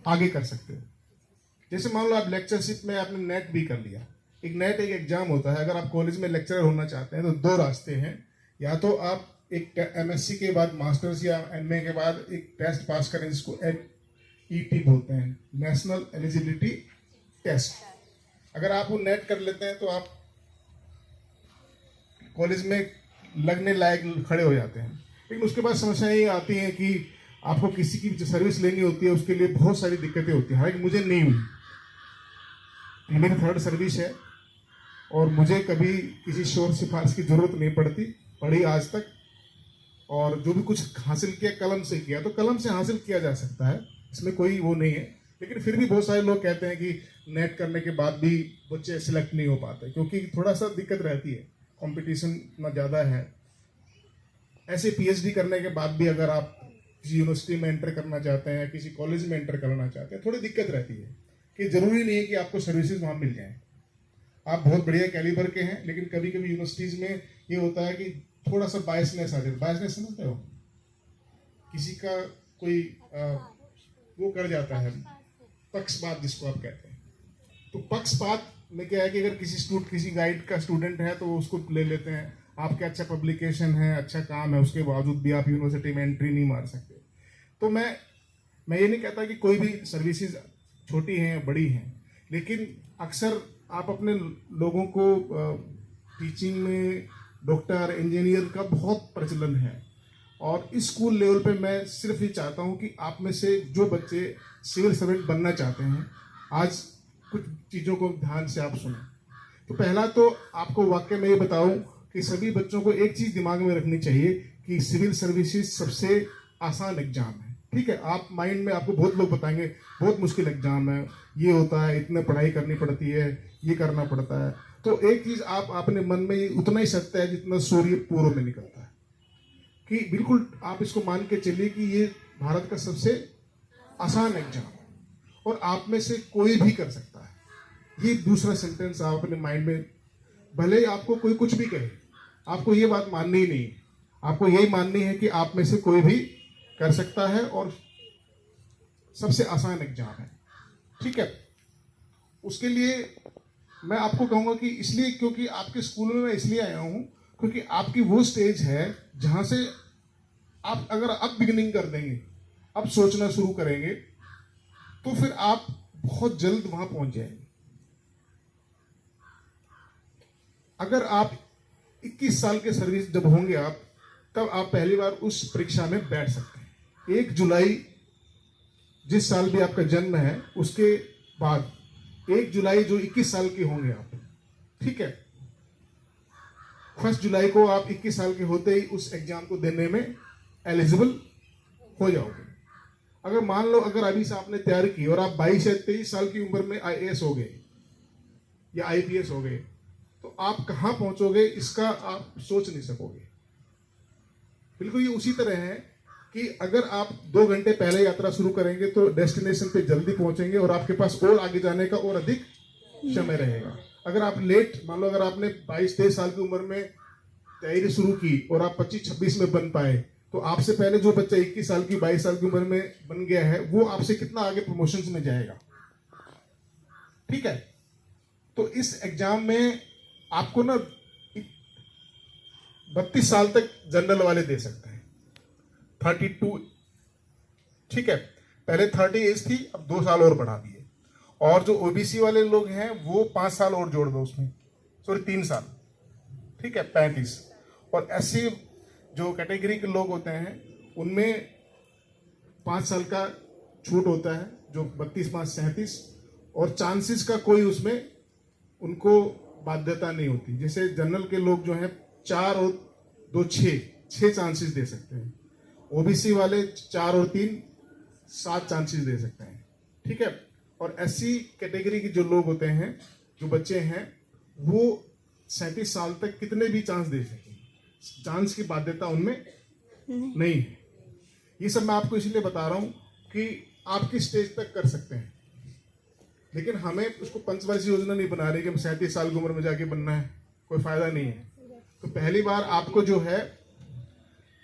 आगे कर सकते हो। जैसे मान लो आप लेक्चरशिप में आपने नेट भी कर लिया, एक नेट एक एग्जाम होता है। अगर आप कॉलेज में लेक्चरर होना चाहते हैं तो दो रास्ते हैं, या तो आप एक एमएससी के बाद मास्टर्स या एमए के बाद एक टेस्ट पास करें जिसको एनईटी बोलते हैं, नेशनल एलिजिबिलिटी टेस्ट। अगर आप वो नेट कर लेते हैं तो आप कॉलेज में लगने लायक खड़े हो जाते हैं। लेकिन उसके बाद समस्या ये आती है कि आपको किसी की सर्विस लेनी होती है, उसके लिए बहुत सारी दिक्कतें होती हैं। हालांकि मुझे नहीं हुई, मेरी थर्ड सर्विस है और मुझे कभी किसी शोर सिफारिश की जरूरत नहीं पड़ी आज तक। और जो भी कुछ हासिल किया कलम से किया, तो कलम से हासिल किया जा सकता है, इसमें कोई वो नहीं है। लेकिन फिर भी बहुत सारे लोग कहते हैं कि नेट करने के बाद भी बच्चे सिलेक्ट नहीं हो पाते, क्योंकि थोड़ा सा दिक्कत रहती है, कंपटीशन इतना ज़्यादा है। ऐसे पीएचडी करने के बाद भी अगर आप किसी यूनिवर्सिटी में एंटर करना चाहते हैं या किसी कॉलेज में एंटर करना चाहते हैं, थोड़ी दिक्कत रहती है कि जरूरी नहीं है कि आपको सर्विसेज वहाँ मिल जाएं। आप बहुत बढ़िया कैलिबर के हैं, लेकिन कभी कभी यूनिवर्सिटीज़ में ये होता है कि थोड़ा सा बायसनेस आ जाता है। बायसनेस समझते हो, किसी का कोई वो कर जाता है, पक्षपात जिसको आप कहते हैं। तो पक्षपात में क्या है कि अगर किसी गाइड का स्टूडेंट है तो उसको ले लेते हैं। आपके अच्छा पब्लिकेशन है, अच्छा काम है, उसके बावजूद भी आप यूनिवर्सिटी में एंट्री नहीं मार सकते। तो मैं ये नहीं कहता कि कोई भी सर्विसेज छोटी हैं या बड़ी हैं, लेकिन अक्सर आप अपने लोगों को टीचिंग में डॉक्टर इंजीनियर का बहुत प्रचलन है। और इस स्कूल लेवल पे मैं सिर्फ ये चाहता हूँ कि आप में से जो बच्चे सिविल सर्वेंट बनना चाहते हैं, आज कुछ चीज़ों को ध्यान से आप सुनें। तो पहला तो आपको वाकई में ये बताऊं कि सभी बच्चों को एक चीज़ दिमाग में रखनी चाहिए कि सिविल सर्विसेज सबसे आसान एग्जाम है। ठीक है, आप माइंड में आपको बहुत लोग बताएंगे बहुत मुश्किल एग्जाम है, ये होता है, इतने पढ़ाई करनी पड़ती है, ये करना पड़ता है। तो एक चीज़ आप अपने मन में उतना ही सत्य है जितना सूर्य पूर्व में निकलता है, कि बिल्कुल आप इसको मान के चलिए कि ये भारत का सबसे आसान एग्जाम है और आप में से कोई भी कर सकता है। ये दूसरा सेंटेंस आप अपने माइंड में, भले ही आपको कोई कुछ भी कहे, आपको ये बात माननी ही नहीं है। आपको यही माननी है कि आप में से कोई भी कर सकता है और सबसे आसान एग्जाम है। ठीक है, उसके लिए मैं आपको कहूँगा कि इसलिए, क्योंकि आपके स्कूल में मैं इसलिए आया हूँ क्योंकि आपकी वो स्टेज है जहाँ से आप अगर अब बिगिनिंग कर देंगे, अब सोचना शुरू करेंगे, तो फिर आप बहुत जल्द वहां पहुंच जाएंगे। अगर आप 21 साल के सर्विस जब होंगे आप, तब आप पहली बार उस परीक्षा में बैठ सकते हैं। 1 जुलाई जिस साल भी आपका जन्म है, उसके बाद 1 जुलाई जो 21 साल के होंगे आप, ठीक है, 1 जुलाई को आप 21 साल के होते ही उस एग्जाम को देने में एलिजिबल हो जाओगे। अगर मान लो अगर अभी से आपने तैयारी की और आप 22 या 23 साल की उम्र में आईएएस हो गए या आईपीएस हो गए, तो आप कहां पहुंचोगे इसका आप सोच नहीं सकोगे। बिल्कुल ये उसी तरह है कि अगर आप 2 घंटे पहले यात्रा शुरू करेंगे तो डेस्टिनेशन पे जल्दी पहुंचेंगे और आपके पास और आगे जाने का और अधिक समय रहेगा। अगर आप लेट, मान लो अगर आपने 22-23 साल की उम्र में तैयारी शुरू की और आप 25-26 में बन पाए, तो आपसे पहले जो बच्चा 21 साल की 22 साल की उम्र में बन गया है, वो आपसे कितना आगे प्रमोशंस में जाएगा। ठीक है, तो इस एग्जाम में आपको ना 32 साल तक जनरल वाले दे सकते हैं, 32। ठीक है, पहले 30 एज थी, अब 2 साल और बढ़ा दिए। और जो ओबीसी वाले लोग हैं वो 5 साल और जोड़ दो उसमें, सॉरी 3 साल, ठीक है, 35। और एससी जो कैटेगरी के लोग होते हैं उनमें 5 साल का छूट होता है, जो 32-5-37। और चांसेस का कोई उसमें उनको बाध्यता नहीं होती। जैसे जनरल के लोग जो हैं 4 और 2 6 चांसेस दे सकते हैं, ओबीसी वाले 4 और 3 7 चांसेस दे सकते हैं। ठीक है, और एससी कैटेगरी के जो लोग होते हैं, जो बच्चे हैं, वो 37 साल तक कितने भी चांस दे सकें, चांस की बाध्यता उनमें नहीं है। ये सब मैं आपको इसलिए बता रहा हूं कि आप किस स्टेज तक कर सकते हैं, लेकिन हमें उसको पंचवर्षीय योजना नहीं बना रही कि हम 37 साल की उम्र में जाके बनना है, कोई फायदा नहीं है। तो पहली बार आपको जो है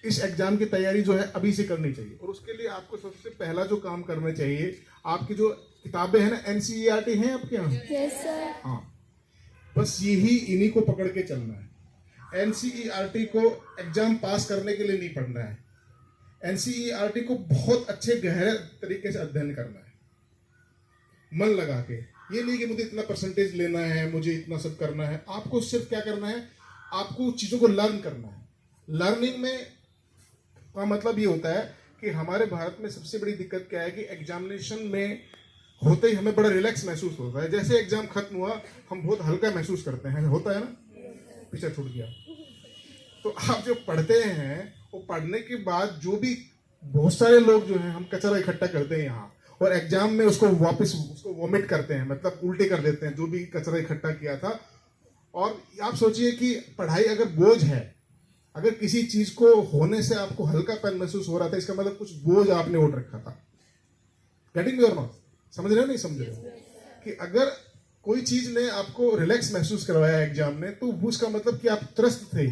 इस एग्जाम की तैयारी जो है अभी से करनी चाहिए। और उसके लिए आपको सबसे पहला जो काम करना चाहिए, आपकी जो किताबें हैं ना एनसीईआरटी हैं आपके यहाँ? Yes sir. हाँ, बस यही इन्हीं को पकड़ के चलना है। एनसीईआरटी को एग्जाम पास करने के लिए नहीं पढ़ना है, एनसीईआरटी को बहुत अच्छे गहरे तरीके से अध्ययन करना है, मन लगा के। ये नहीं कि मुझे इतना परसेंटेज लेना है, मुझे इतना सब करना है। आपको सिर्फ क्या करना है, आपको चीज़ों को लर्न करना है। लर्निंग में का मतलब ये होता है कि हमारे भारत में सबसे बड़ी दिक्कत क्या है कि एग्जामिनेशन में होते ही हमें बड़ा रिलैक्स महसूस होता है। जैसे एग्जाम खत्म हुआ हम बहुत हल्का महसूस करते हैं, होता है ना, पीछे छूट गया। तो आप जो पढ़ते हैं वो पढ़ने के बाद जो भी बहुत सारे लोग जो हैं हम कचरा इकट्ठा करते हैं यहाँ, और एग्जाम में उसको वापस उसको वॉमिट करते हैं, मतलब उल्टे कर देते हैं जो भी कचरा इकट्ठा किया था। और आप सोचिए कि पढ़ाई अगर बोझ है, अगर किसी चीज को होने से आपको हल्कापन महसूस हो रहा था, इसका मतलब कुछ बोझ आपने उठ रखा था। गेटिंग मी और नॉट? समझ रहे हो नहीं समझ रहे हो? कि अगर कोई चीज ने आपको रिलैक्स महसूस करवाया एग्जाम में, तो उसका मतलब कि आप त्रस्त थे,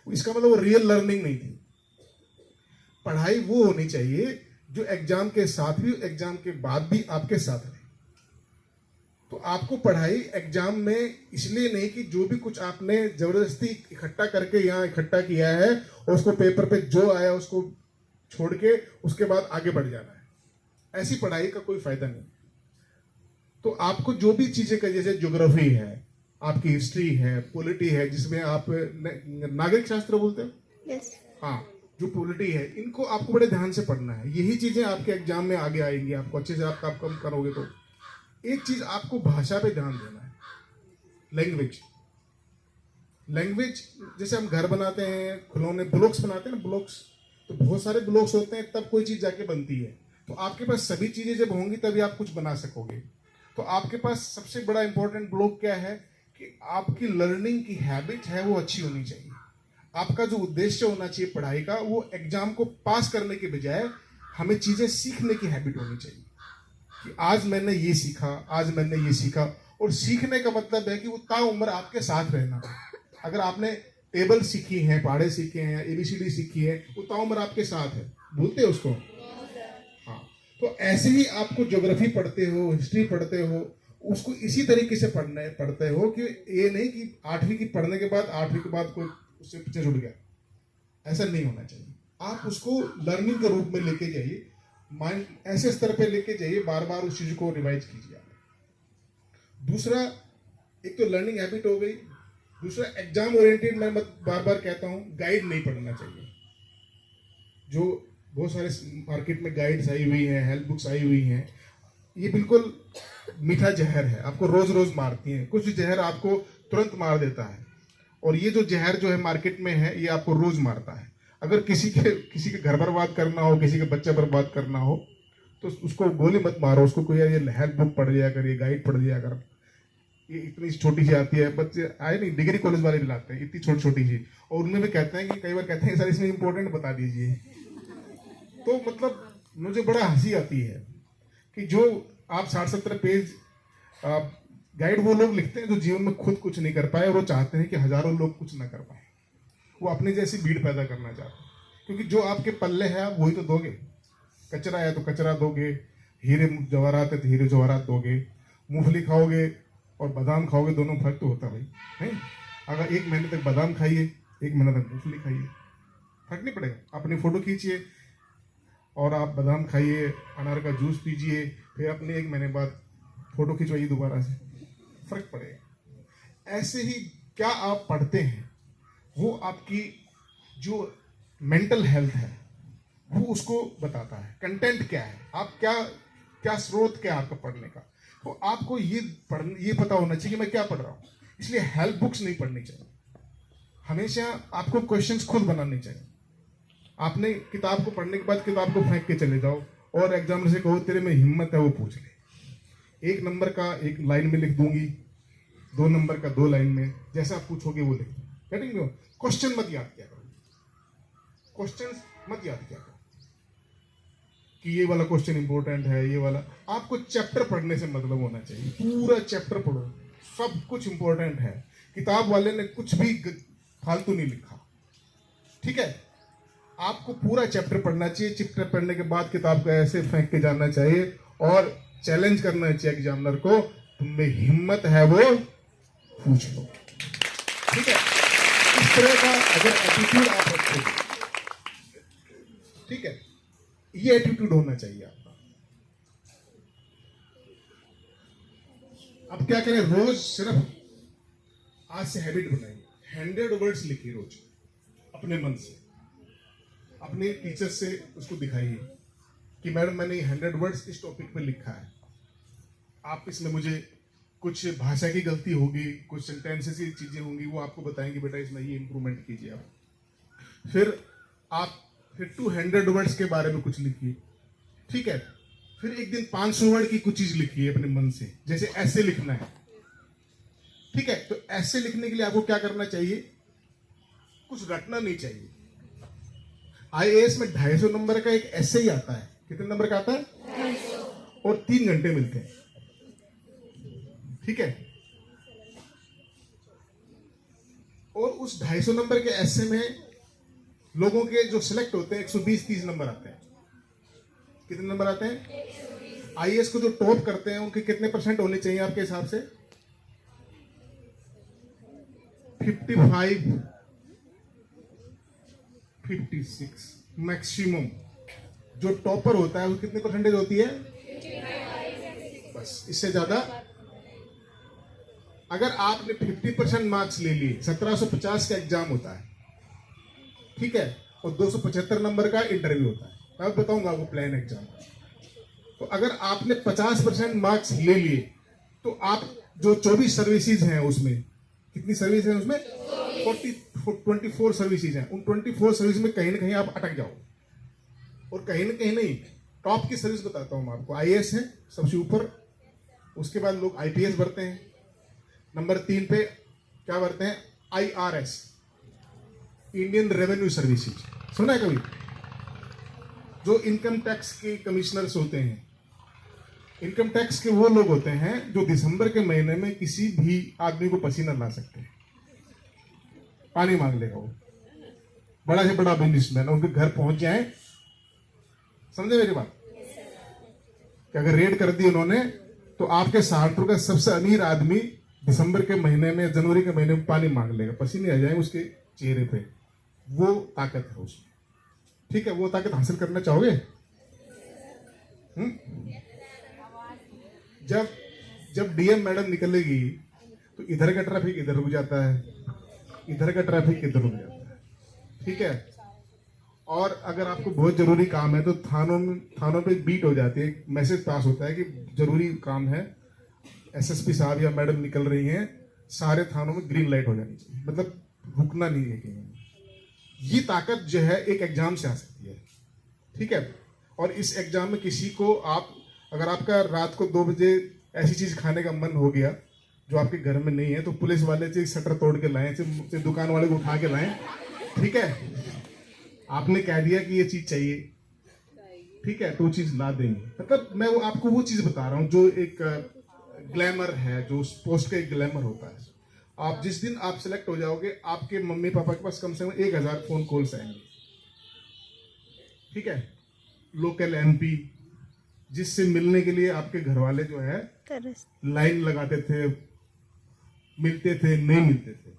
इसका मतलब वो रियल लर्निंग नहीं थी। पढ़ाई वो होनी चाहिए जो एग्जाम के साथ भी, एग्जाम के बाद भी आपके साथ रहे। तो आपको पढ़ाई एग्जाम में इसलिए नहीं कि जो भी कुछ आपने जबरदस्ती इकट्ठा करके यहाँ इकट्ठा किया है और उसको पेपर पे जो आया उसको छोड़ के उसके बाद आगे बढ़ जाना है, ऐसी पढ़ाई का कोई फायदा नहीं। तो आपको जो भी चीजें का, जैसे ज्योग्राफी है, आपकी हिस्ट्री है, पॉलिटी है, जिसमें आप नागरिक शास्त्र बोलते हो, यस। हाँ, जो पॉलिटी है, इनको आपको बड़े ध्यान से पढ़ना है। यही चीजें आपके एग्जाम में आगे आएंगी, आपको अच्छे से आप कम करोगे तो। एक चीज आपको भाषा पे ध्यान देना है, लैंग्वेज। लैंग्वेज जैसे हम घर बनाते हैं, खिलौने ब्लॉक्स बनाते हैं ना, ब्लॉक्स, तो बहुत सारे ब्लॉक्स होते हैं तब कोई चीज जाके बनती है। तो आपके पास सभी चीजें जब होंगी तभी आप कुछ बना सकोगे। तो आपके पास सबसे बड़ा इंपॉर्टेंट ब्लॉक क्या है कि आपकी लर्निंग की हैबिट है वो अच्छी होनी चाहिए। आपका जो उद्देश्य होना चाहिए पढ़ाई का, वो एग्जाम को पास करने के बजाय हमें चीजें सीखने की हैबिट होनी चाहिए कि आज मैंने ये सीखा, आज मैंने ये सीखा। और सीखने का मतलब है कि वो ताउम्र आपके साथ रहना। अगर आपने टेबल सीखी है, पहाड़े सीखे हैं, एबीसीडी सीखी है, वो ताउम्र आपके साथ है, भूलते हो उसको? हाँ, तो ऐसे ही आपको ज्योग्राफी पढ़ते हो, हिस्ट्री पढ़ते हो, उसको इसी तरीके से पढ़ते हो कि ये नहीं कि 8वीं की पढ़ने के बाद 8वीं के बाद कोई उससे पीछे छूट गया, ऐसा नहीं होना चाहिए। आप उसको लर्निंग के रूप में लेके जाइए, माइंड ऐसे स्तर पे लेके जाइए, बार बार उस चीज को रिवाइज कीजिए आप। दूसरा, एक तो लर्निंग हैबिट हो गई। दूसरा, एग्जाम ओरिएंटेड, मैं बार बार कहता हूँ, गाइड नहीं पढ़ना चाहिए। जो बहुत सारे मार्केट में गाइड्स आई हुई हैं, हेल्प बुक्स आई हुई हैं, ये बिल्कुल मीठा जहर है, आपको रोज रोज मारती हैं। कुछ जहर आपको तुरंत मार देता है, और ये जो जहर जो है मार्केट में है, ये आपको रोज मारता है। अगर किसी के घर बर्बाद करना हो, किसी के बच्चा बर्बाद करना हो, तो उसको गोली मत मारो, उसको कोई ये हेल्प बुक पढ़ लिया कर, ये गाइड पढ़ लिया कर। ये इतनी छोटी सी आती है, बच्चे आए नहीं, डिग्री कॉलेज वाले भी लाते हैं इतनी छोटी छोटी सी, और उनमें भी कहते हैं कि कई बार कहते हैं सर इसमें इंपॉर्टेंट बता दीजिए। तो मतलब मुझे बड़ा हंसी आती है कि जो आप 60-70 पेज गाइड वो लोग लिखते हैं जो जीवन में खुद कुछ नहीं कर पाए, और वो चाहते हैं कि हजारों लोग कुछ ना कर पाए। वो अपनी जैसी भीड़ पैदा करना चाहते हैं, क्योंकि जो आपके पल्ले है आप वही तो दोगे। कचरा है तो कचरा दोगे, हीरे जवाहरात है तो हीरे जवाहरात दोगे। मूंगफली खाओगे और बादाम खाओगे, दोनों फर्क तो होता है भाई, नहीं? अगर 1 महीने तक बादाम खाइए, 1 महीने तक मूंगफली खाइए, फर्क नहीं पड़ेगा। अपनी फोटो खींचिए और आप बादाम खाइए, अनार का जूस पीजिए, फिर अपने 1 महीने बाद फोटो खिंचवाइए दोबारा से, फर्क पड़ेगा। ऐसे ही क्या आप पढ़ते हैं वो आपकी जो मेंटल हेल्थ है वो उसको बताता है। कंटेंट क्या है, आप क्या स्रोत क्या है आपका पढ़ने का, तो आपको ये पता होना चाहिए कि मैं क्या पढ़ रहा हूँ। इसलिए हेल्प बुक्स नहीं पढ़नी चाहिए, हमेशा आपको क्वेश्चंस खुद बनाने चाहिए। आपने किताब को पढ़ने के बाद किताब को फेंक के चले जाओ और एग्जामिनर से कहो तेरे में हिम्मत है वो पूछ ले। 1 नंबर का 1 लाइन में लिख दूंगी, 2 नंबर का 2 लाइन में, जैसा आप पूछोगे वो लिख दो। Getting me? क्वेश्चन मत याद किया करो, क्वेश्चन मत याद किया करो कि ये वाला क्वेश्चन इंपॉर्टेंट है, ये वाला। आपको चैप्टर पढ़ने से मतलब होना चाहिए, पूरा चैप्टर पढ़ो, सब कुछ इंपॉर्टेंट है। किताब वाले ने कुछ भी फालतू नहीं लिखा, ठीक है? आपको पूरा चैप्टर पढ़ना चाहिए। चैप्टर पढ़ने के बाद किताब को ऐसे फेंक के जाना चाहिए और चैलेंज करना चाहिए एग्जामिनर को, तुम में हिम्मत है वो पूछ लो। ठीक है, इस तरह का अगर एटीट्यूड आप रखोगे, ठीक है, ये एटीट्यूड होना चाहिए आपका। अब क्या करें, रोज सिर्फ आज से हैबिट बनाइए, 100 वर्ड्स लिखिए रोज अपने मन से, अपने टीचर से उसको दिखाइए कि मैडम मैंने 100 वर्ड्स इस टॉपिक पे लिखा है, आप इसमें मुझे कुछ भाषा की गलती होगी, कुछ सेंटेंसेस की चीजें होंगी, वो आपको बताएंगे बेटा इसमें ये इंप्रूवमेंट कीजिए आप। फिर 200 वर्ड्स के बारे में कुछ लिखिए, ठीक है। फिर एक दिन 500 वर्ड की कुछ चीज लिखिए अपने मन से, जैसे ऐसे लिखना है, ठीक है। तो ऐसे लिखने के लिए आपको क्या करना चाहिए, कुछ रटना नहीं चाहिए। आईएएस में 250 नंबर का एक ऐसे ही आता है, कितने नंबर का आता है, 250, और 3 घंटे मिलते हैं, ठीक है। और उस 250 नंबर के ऐसे में लोगों के जो सिलेक्ट होते हैं 120-30 नंबर आते हैं। कितने नंबर आते हैं, आईएएस को जो टॉप करते हैं उनके कितने % होने चाहिए आपके हिसाब से, 55, 56 मैक्सिमम। जो टॉपर होता है वो कितने % होती है, 55, बस, इससे ज्यादा। अगर आपने 50% मार्क्स ले लिए, 1750 का एग्जाम होता है, ठीक है, और 275 नंबर का इंटरव्यू होता है, मैं बताऊंगा आपको प्लान एग्जाम। तो अगर आपने 50% मार्क्स ले लिए, तो आप जो 24 सर्विसेज हैं उसमें, कितनी सर्विस है उसमें, 24 सर्विसेज हैं, उन 24 सर्विस में कहीं ना कहीं आप अटक जाओ, और कहीं ना कहीं नहीं। टॉप की सर्विस बताता हूं मैं आपको, आईएएस है सबसे ऊपर, उसके बाद लोग आईपीएस भरते हैं, नंबर 3 पे क्या भरते हैं, आईआरएस, इंडियन रेवेन्यू सर्विसेज, सुना है कभी, जो इनकम टैक्स के कमिश्नर्स होते हैं। इनकम टैक्स के वो लोग होते हैं जो दिसंबर के महीने में किसी भी आदमी को पसीना ला सकते हैं, पानी मांग लेगा वो, बड़ा से बड़ा बिजनेसमैन, उनके घर पहुंच जाए, समझे मेरी बात, कि अगर रेड कर दी उन्होंने तो आपके सहारनपुर का सबसे अमीर आदमी दिसंबर के महीने में, जनवरी के महीने में पानी मांग लेगा, पसीने आ जाएंगे उसके चेहरे पे। वो ताकत है उसमें, ठीक है। वो ताकत हासिल करना चाहोगे, जब डीएम मैडम निकलेगी तो इधर का ट्रैफिक इधर रुक जाता है, इधर का ट्रैफिक इधर रुक जाता है, ठीक है। और अगर आपको बहुत जरूरी काम है तो थानों पे बीट हो जाती है, मैसेज पास होता है कि जरूरी काम है, एसएसपी साहब या मैडम निकल रही हैं, सारे थानों में ग्रीन लाइट हो जानी चाहिए, मतलब रुकना नहीं है कहीं। ये ताकत जो है एक एग्जाम से आ सकती है, ठीक है। और इस एग्जाम में किसी को आप, अगर आपका रात को 2 बजे ऐसी चीज खाने का मन हो गया जो आपके घर में नहीं है, तो पुलिस वाले से शटर तोड़ के लाएं, से दुकान वाले को उठा के लाएं, ठीक है। आपने कह दिया कि ये चीज चाहिए, ठीक है, तो वो चीज ला देंगे। मतलब मैं वो आपको वो चीज बता रहा हूँ जो एक ग्लैमर है, जो उस पोस्ट का एक ग्लैमर होता है। आप जिस दिन आप सिलेक्ट हो जाओगे, आपके मम्मी पापा के पास कम से कम 1000 फोन कॉल्स आएंगे, ठीक है। लोकल एमपी जिससे मिलने के लिए आपके घर वाले जो है लाइन लगाते थे, मिलते थे, नहीं मिलते थे,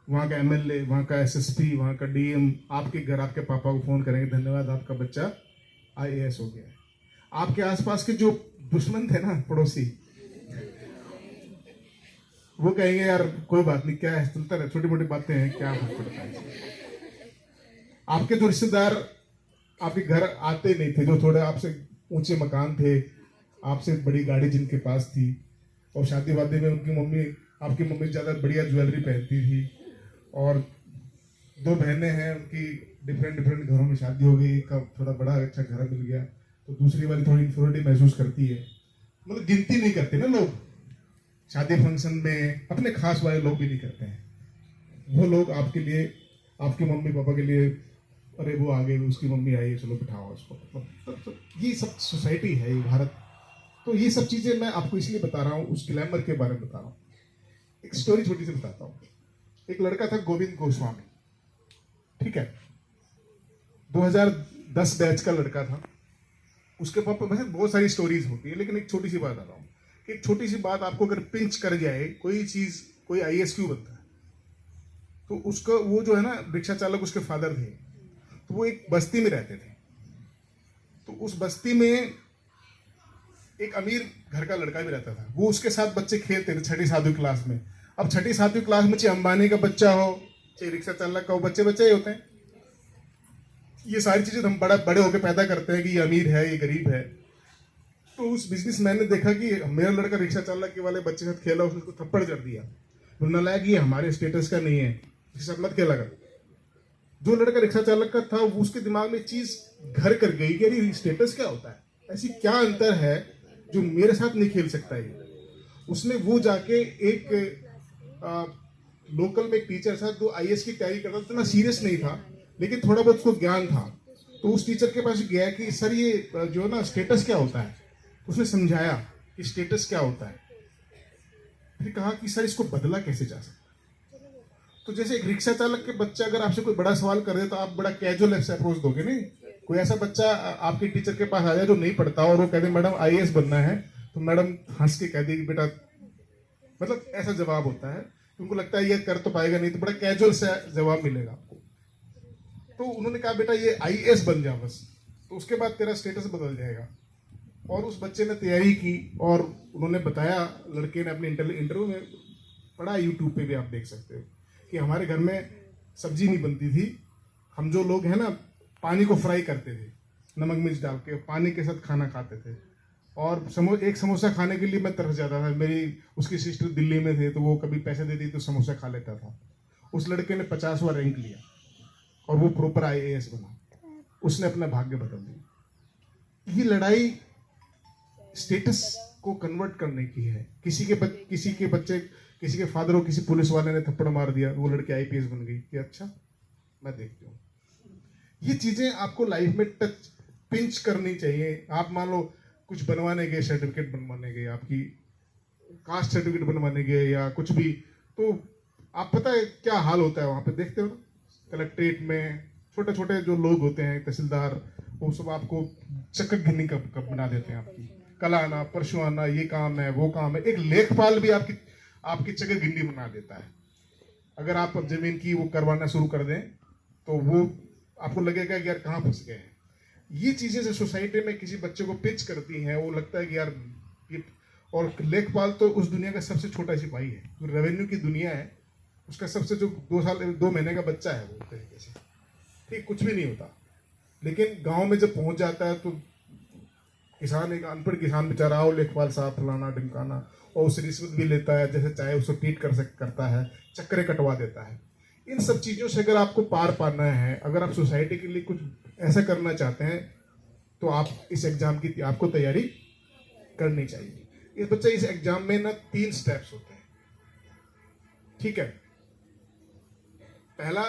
वहां का एमएलए, वहां का एसएसपी, वहां का डीएम आपके घर आपके पापा को फोन करेंगे, धन्यवाद आपका बच्चा आईएएस हो गया है। आपके आसपास के जो दुश्मन थे ना, पड़ोसी, वो कहेंगे यार कोई बात नहीं, क्या है, चलता रहे, छोटी मोटी बातें हैं, क्या फर्क पड़ता है। आपके जो रिश्तेदार आपके घर आते नहीं थे, जो थोड़े आपसे ऊंचे मकान थे, आपसे बड़ी गाड़ी जिनके पास थी, और शादी वादी में उनकी मम्मी, आपकी मम्मी ज्यादा बढ़िया ज्वेलरी पहनती थी, और 2 बहनें हैं उनकी डिफरेंट घरों में शादी हो गई, एक का थोड़ा बड़ा अच्छा घर मिल गया, तो दूसरी वाली थोड़ी इंफियोरिटी महसूस करती है। मतलब गिनती नहीं करते ना लोग शादी फंक्शन में, अपने खास वाले लोग भी नहीं करते हैं। वो लोग आपके लिए, आपके मम्मी पापा के लिए, अरे वो आ गए, उसकी मम्मी आई, चलो बिठाओ उसको। तो ये सब सोसाइटी है ये भारत। तो ये सब चीजें मैं आपको इसलिए बता रहा हूँ, उस ग्लैमर के बारे में बता रहा हूँ। एक स्टोरी छोटी सी बताता हूँ। एक लड़का था गोविंद गोस्वामी, ठीक है, 2010 बैच का लड़का था, उसके पापा वैसे बहुत सारी स्टोरीज होती है, लेकिन एक छोटी सी बात आ रहा हूँ कि एक छोटी सी बात आपको अगर पिंच कर जाए, कोई चीज़, कोई आईएएस क्यों बनता है, तो उसका वो जो है ना रिक्शा चालक, उसके फादर थे, तो वो एक बस्ती में रहते थे। तो उस बस्ती में एक अमीर घर का लड़का भी रहता था, वो उसके साथ बच्चे खेलते थे 6ठी-7वीं क्लास में। अब 6ठी-7वीं क्लास में चाहे अंबानी का बच्चा हो, चाहे रिक्शा चालक का हो, बच्चे बच्चे ही होते हैं। ये सारी चीजें हम बड़े होकर पैदा करते हैं कि ये अमीर है, ये गरीब है। तो उस बिजनेसमैन ने देखा कि मेरा लड़का रिक्शा चालक के वाले बच्चे के साथ खेला, उसने उसको थप्पड़ कर दिया। बोलने लगा कि ये हमारे स्टेटस का नहीं है, इसके साथ मत खेला कर। जो लड़का रिक्शा चालक का था, वो उसके दिमाग में चीज घर कर गई कि अरे स्टेटस क्या होता है, ऐसी क्या अंतर है जो मेरे साथ नहीं खेल सकता है। उसने वो जाके एक लोकल में एक टीचर था जो आईएएस की तैयारी करता था, इतना सीरियस नहीं था लेकिन थोड़ा बहुत उसको ज्ञान था। तो उस टीचर के पास गया कि सर ये जो ना स्टेटस क्या होता है। उसने समझाया कि स्टेटस क्या होता है, फिर कहा कि सर इसको बदला कैसे जा सकता है। तो जैसे एक रिक्शा चालक के बच्चा अगर आपसे कोई बड़ा सवाल कर दे तो आप बड़ा कैजुअल से अप्रोच दोगे, नहीं। कोई ऐसा बच्चा आपके टीचर के पास आ जाए जो नहीं पढ़ता और वो कहते मैडम आईएएस बनना है, तो मैडम हंस के कह देगी बेटा, मतलब ऐसा जवाब होता है। उनको लगता है ये कर तो पाएगा नहीं, तो बड़ा कैजुअल सा जवाब मिलेगा आपको। तो उन्होंने कहा बेटा ये आईएएस बन जा बस, तो उसके बाद तेरा स्टेटस बदल जाएगा। और उस बच्चे ने तैयारी की और उन्होंने बताया, लड़के ने अपने इंटरव्यू में पढ़ा, यूट्यूब पे भी आप देख सकते हो कि हमारे घर में सब्जी नहीं बनती थी, हम जो लोग हैं ना पानी को फ्राई करते थे, नमक मिर्च डाल के पानी के साथ खाना खाते थे। और एक समोसा खाने के लिए मैं तरस जाता था। मेरी उसकी सिस्टर दिल्ली में थे, तो वो कभी पैसे देती तो समोसा खा लेता था। उस लड़के ने 50वां रैंक लिया और वो प्रॉपर आईएएस बना। उसने अपना भाग्य बदल दिया। ये लड़ाई स्टेटस को कन्वर्ट करने की है। किसी के बच्चे, किसी के फादर हो, किसी पुलिस वाले ने थप्पड़ मार दिया, वो लड़की आईपीएस बन गई कि अच्छा मैं देखती हूँ। ये चीजें आपको लाइफ में टच पिंच करनी चाहिए। आप मान लो कुछ बनवाने गए, सर्टिफिकेट बनवाने गए, आपकी कास्ट सर्टिफिकेट बनवाने गए या कुछ भी, तो आप पता है क्या हाल होता है वहां पे, देखते हो ना कलेक्ट्रेट में छोटे छोटे जो लोग होते हैं, तहसीलदार, वो सब आपको चक्कर घिन्नी कब बना देते हैं। आपकी कल आना, परसों आना, ये काम है, वो काम है। एक लेखपाल भी आपकी चक्कर घिन्नी बना देता है। अगर आप जमीन की वो करवाना शुरू कर दें तो वो आपको लगेगा कि यार कहाँ फंस गए हैं। ये चीजें जो सोसाइटी में किसी बच्चे को पिच करती हैं, वो लगता है कि यार ये। और लेखपाल तो उस दुनिया का सबसे छोटा सिपाही है। जो रेवेन्यू की दुनिया है उसका सबसे जो 2 महीने का बच्चा है, वो तरीके से ठीक कुछ भी नहीं होता। लेकिन गांव में जब पहुंच जाता है तो किसान, एक अनपढ़ किसान बेचारा, आओ लेखपाल साहब फलाना ढिमकाना, और उसे रिश्वत भी लेता है, जैसे चाहे उसको ट्रीट करता है, चक्करे कटवा देता है। इन सब चीज़ों से अगर आपको पार पाना है, अगर आप सोसाइटी के लिए कुछ ऐसा करना चाहते हैं, तो आप इस एग्जाम की आपको तैयारी करनी चाहिए। इस बच्चे इस एग्जाम में ना 3 स्टेप्स होते हैं, ठीक है। पहला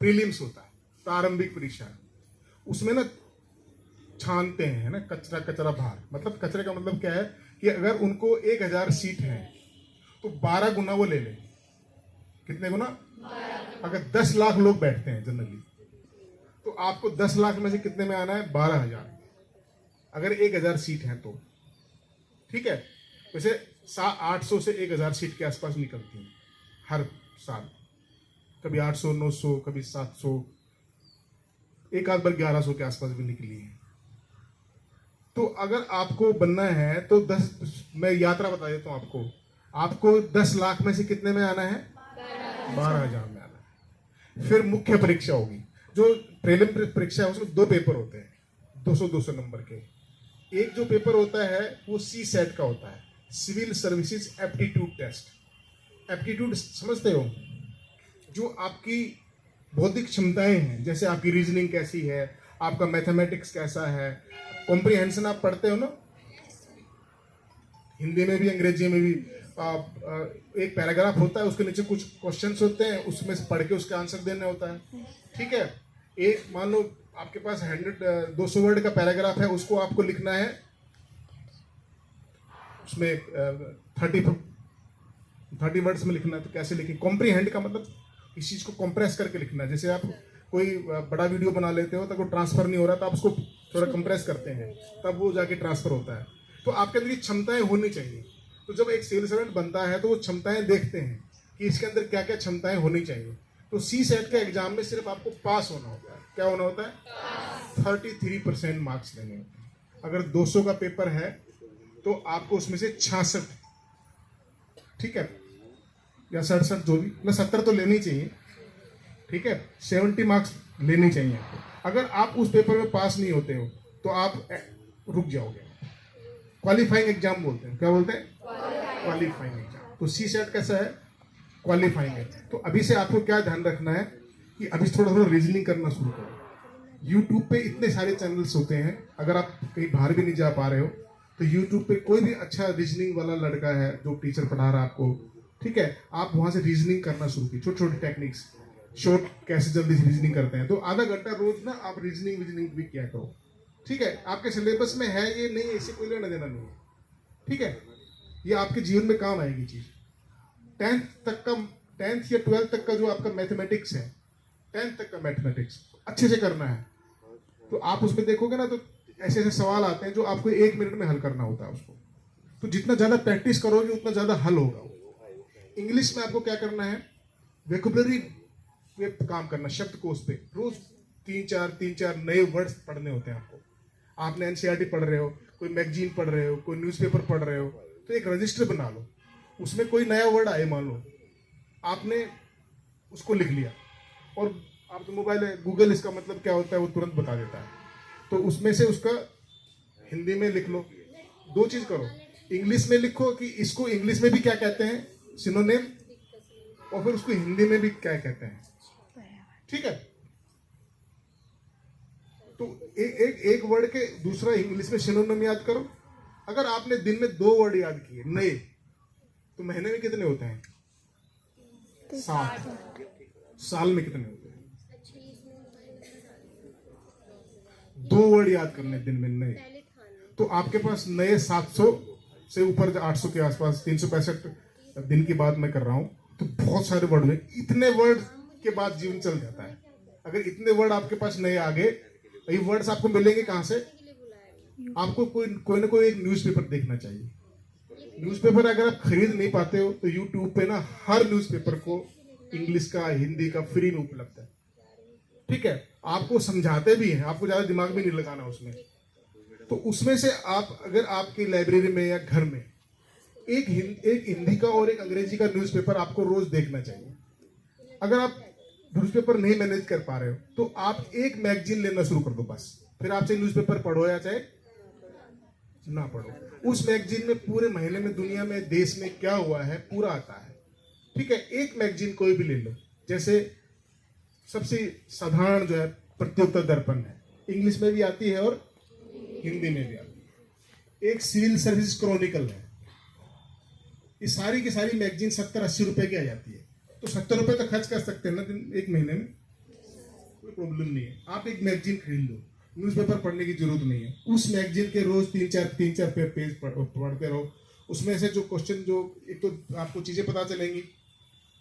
प्रीलिम्स होता है, प्रारंभिक परीक्षा। उसमें ना छानते हैं ना कचरा बाहर। मतलब कचरे का मतलब क्या है कि अगर उनको 1000 सीट है तो 12 गुना वो ले लें। कितने गुना? अगर 10 लाख लोग बैठते हैं जनरली, तो आपको 10 लाख में से कितने में आना है? 12,000। अगर 1000 सीट है तो ठीक है। वैसे 800 से 1000 सीट के आसपास निकलती हैं हर साल। कभी 800, 900, कभी 700, एक आध बार 1100 के आसपास भी निकली है। तो अगर आपको बनना है तो 10, मैं यात्रा बता देता हूँ आपको 10 लाख में से कितने में आना है? 12,000 में आना है। फिर मुख्य परीक्षा होगी। जो प्रीलिम परीक्षा है उसमें 2 पेपर होते हैं, 200 नंबर के। एक जो पेपर होता है वो CSAT का होता है, civil services aptitude test. Aptitude समझते हो? जो आपकी बौद्धिक क्षमताएं हैं, जैसे आपकी रीजनिंग कैसी है, आपका मैथमेटिक्स कैसा है, कॉम्प्रिहेंशन आप पढ़ते हो ना हिंदी में भी अंग्रेजी में भी। एक पैराग्राफ होता है, उसके नीचे कुछ क्वेश्चंस होते हैं, उसमें से पढ़ के उसका आंसर देना होता है, ठीक है। एक मान लो आपके पास 200 वर्ड का पैराग्राफ है, उसको आपको लिखना है, उसमें 30 वर्ड्स में लिखना है। तो कैसे लिखें? कॉम्प्रीहेंड का मतलब इस चीज को कंप्रेस करके लिखना है। जैसे आप कोई बड़ा वीडियो बना लेते हो तो कोई ट्रांसफर नहीं हो रहा, तो आप उसको थोड़ा कंप्रेस करते हैं, तब वो जाके ट्रांसफर होता है। तो आपके अंदर ये क्षमताएं होनी चाहिए। तो जब एक सिविल सर्वेंट बनता है तो वो क्षमताएं देखते हैं कि इसके अंदर क्या क्या क्षमताएं होनी चाहिए। तो सी सेट के एग्जाम में सिर्फ आपको पास होना होता है। क्या होना होता है? 33% मार्क्स लेने होते हैं। अगर 200 का पेपर है तो आपको उसमें से 66, ठीक है, या 67, जो भी, मतलब 70 तो लेनी चाहिए, ठीक है, 70 मार्क्स लेने चाहिए आपको। अगर आप उस पेपर में पास नहीं होते हो तो आप रुक जाओगे। क्वालिफाइंग एग्जाम बोलते हैं। क्या बोलते हैं? Qualifying exam. तो सी सेट कैसा है? क्वालिफाइंग है। तो अभी से आपको क्या ध्यान रखना है कि अभी थोड़ा थोड़ा रीजनिंग करना शुरू करो। यूट्यूब पे इतने सारे चैनल्स होते हैं, अगर आप कहीं बाहर भी नहीं जा पा रहे हो तो यूट्यूब पे कोई भी अच्छा रीजनिंग वाला लड़का है जो टीचर पढ़ा रहा है आपको, ठीक है, आप वहां से रीजनिंग करना शुरू कीजिए। छोटे छोटे टेक्निक्स, शॉर्ट कैसे जल्दी से रीजनिंग करते हैं, तो आधा घंटा रोज ना आप रीजनिंग भी किया करो, ठीक है। आपके सिलेबस में है ये, नहीं ऐसे कोई लेना देना नहीं है, ठीक है। ये आपके जीवन में काम आएगी चीज। 10th या 12th तक का जो आपका मैथमेटिक्स है, 10th तक का मैथमेटिक्स अच्छे से करना है। तो आप उसमें देखोगे ना तो ऐसे ऐसे सवाल आते हैं जो आपको 1 मिनट में हल करना होता है उसको। तो जितना ज्यादा प्रैक्टिस करोगे उतना ज्यादा हल होगा। इंग्लिश में आपको क्या करना है? वेकोबुलरी पे काम करना, शब्दकोश पे रोज 3-4 नए वर्ड्स पढ़ने होते हैं आपको। आपने एनसीईआरटी पढ़ रहे हो, कोई मैगजीन पढ़ रहे हो, कोई न्यूज़पेपर पढ़ रहे हो, तो एक रजिस्टर बना लो। उसमें कोई नया वर्ड आए, मान लो आपने उसको लिख लिया, और आप तो मोबाइल है, गूगल इसका मतलब क्या होता है वो तुरंत बता देता है। तो उसमें से उसका हिंदी में लिख लो। 2 चीज करो, इंग्लिश में लिखो कि इसको इंग्लिश में भी क्या कहते हैं, सिनोनिम, और फिर उसको हिंदी में भी क्या कहते हैं, ठीक है। तो एक वर्ड के दूसरा इंग्लिश में सिनोनिम याद करो। अगर आपने दिन में 2 वर्ड याद किए नए, तो महीने में कितने होते हैं? 7। साल में कितने होते हैं? 2 वर्ड याद करने दिन में नए, तो आपके पास नए 700 से ऊपर, 800 के आसपास, 365 दिन की बात मैं कर रहा हूं, तो बहुत सारे वर्ड हुए। इतने वर्ड के बाद जीवन चल जाता है। अगर इतने वर्ड आपके पास नए आ गए, तो ये वर्ड्स आपको मिलेंगे कहां से? आपको कोई ना कोई एक न्यूज़पेपर देखना चाहिए। न्यूज़पेपर अगर आप खरीद नहीं पाते हो तो यूट्यूब पे ना हर न्यूज़पेपर को इंग्लिश का, हिंदी का फ्री में उपलब्ध है, ठीक है। आपको समझाते भी हैं, आपको ज्यादा दिमाग भी नहीं लगाना उसमें। तो उसमें से आप, अगर आपकी लाइब्रेरी में या घर में एक हिंदी का और एक अंग्रेजी का न्यूज़पेपर आपको रोज देखना चाहिए। अगर आप न्यूज़पेपर नहीं मैनेज कर पा रहे हो तो आप एक मैगजीन लेना शुरू कर दो बस। फिर आप चाहे न्यूज़पेपर पढ़ो या चाहे ना पढ़ो, उस मैगजीन में पूरे महीने में दुनिया में, देश में क्या हुआ है पूरा आता है, ठीक है। एक मैगजीन कोई भी ले लो। जैसे सबसे साधारण जो है प्रत्युत्तर दर्पण है, इंग्लिश में भी आती है और हिंदी में भी आती है। एक सिविल सर्विस क्रॉनिकल है। ये सारी की सारी मैगजीन 70-80 रुपए की आ जाती है। तो 70 रुपए तो खर्च कर सकते हैं ना एक महीने में, कोई प्रॉब्लम नहीं है। आप एक मैगजीन खरीद लो, न्यूज़पेपर पढ़ने की जरूरत नहीं है। उस मैगजीन के रोज 3-4 पेज पढ़ते रहो। उसमें से जो क्वेश्चन, जो एक तो आपको चीजें पता चलेंगी,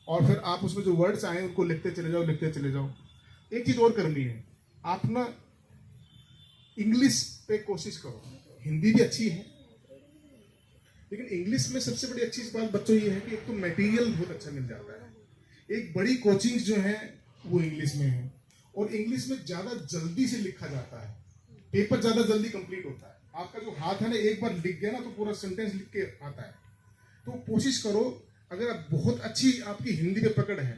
और फिर आप उसमें जो वर्ड्स आए उनको लिखते चले जाओ। एक चीज और करनी है, आप ना इंग्लिश पे कोशिश करो। हिंदी भी अच्छी है, लेकिन इंग्लिश में सबसे बड़ी अच्छी बात बच्चों ये है कि एक तो मटेरियल बहुत अच्छा मिल जाता है। एक बड़ी कोचिंग जो है वो इंग्लिश में है, और इंग्लिश में ज्यादा जल्दी से लिखा जाता है, पेपर ज्यादा जल्दी कंप्लीट होता है। आपका जो हाथ है ना, एक बार लिख गया ना तो पूरा सेंटेंस लिख के आता है। तो कोशिश करो, अगर आप बहुत अच्छी आपकी हिंदी पे पकड़ है